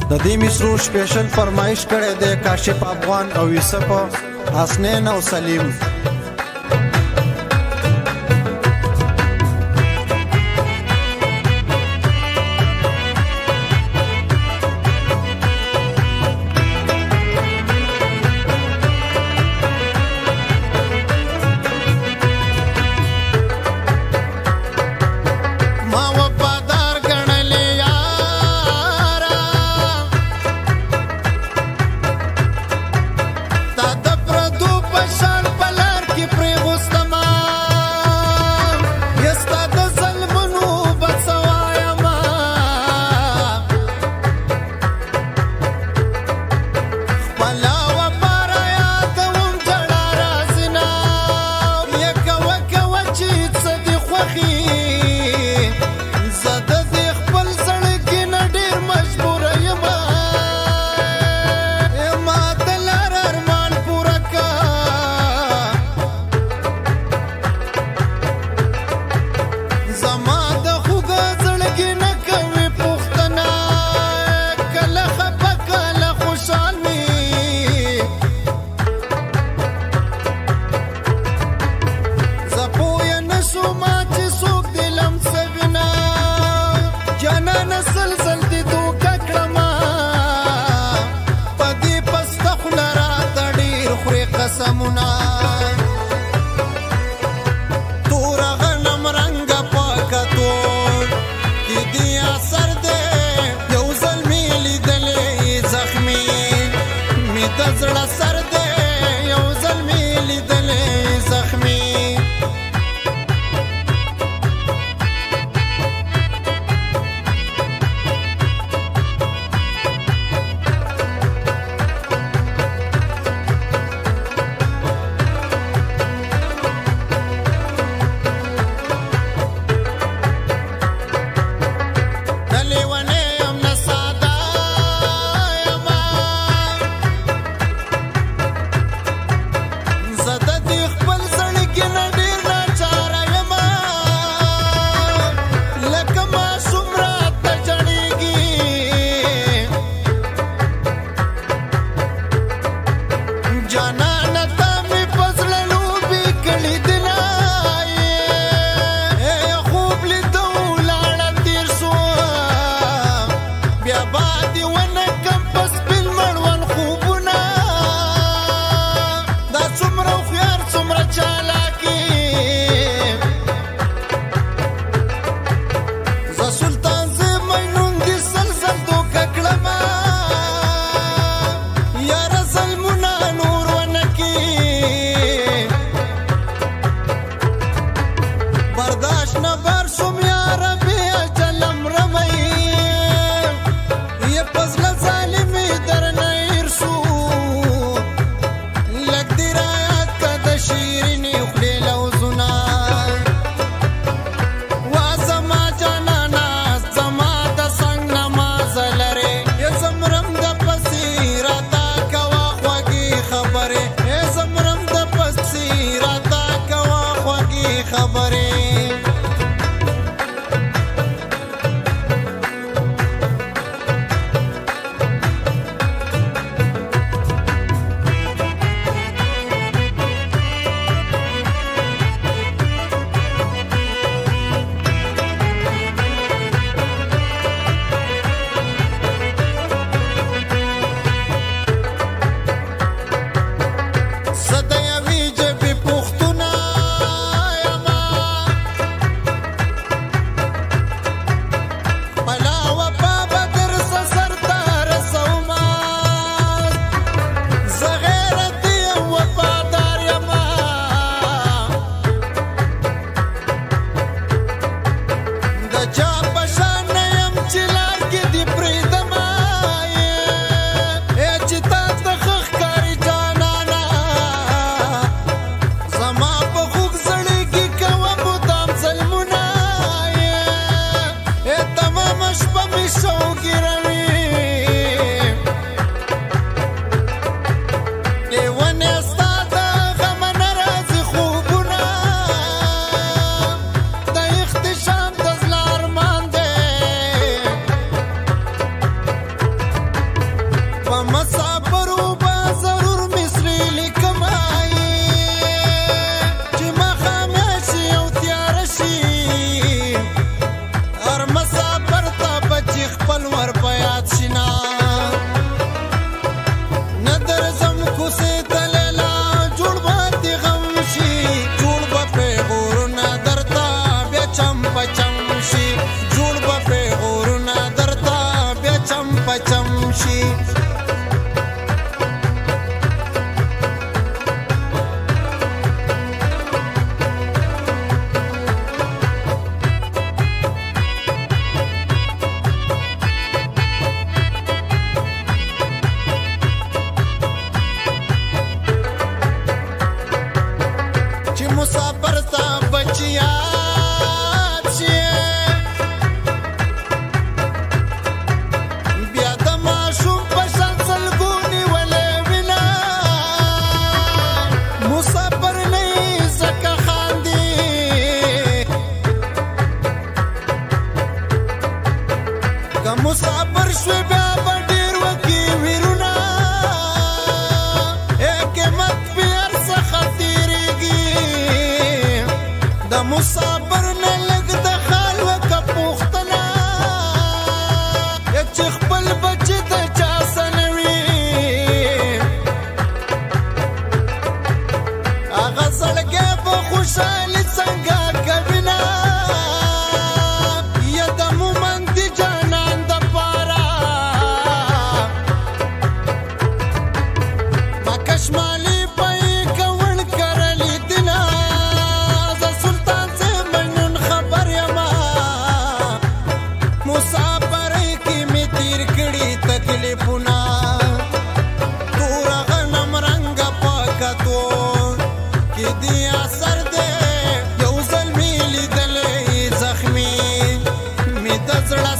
د دې مصرو سپیشل فرمایش کړی دی کاشف افغان او یوسف حسنین او سلیم. پچم شي مسافر تا بچیا چې بیا د ماشوم په شان سلګونی ولې وینا مسافر نه زکه خاندي که مسافر شوی بیا به ډېر وکي ویرونه حکمت بیر څخه د مسافر نه لږ د خال وکه پوښتنه چې خپل بچي د چا سره وي هغه زړګی به خوشحالي څنګه کوینه یا د مومند جانان دپاره مکه شمالي به یې کوڼ کرلي دینه مسافرۍ کې مې تیر کړي تکلیفونه تور غنم رنګه په کتو کې دې اثر دی یو ځل مې لیدلی زخمي مې د زړه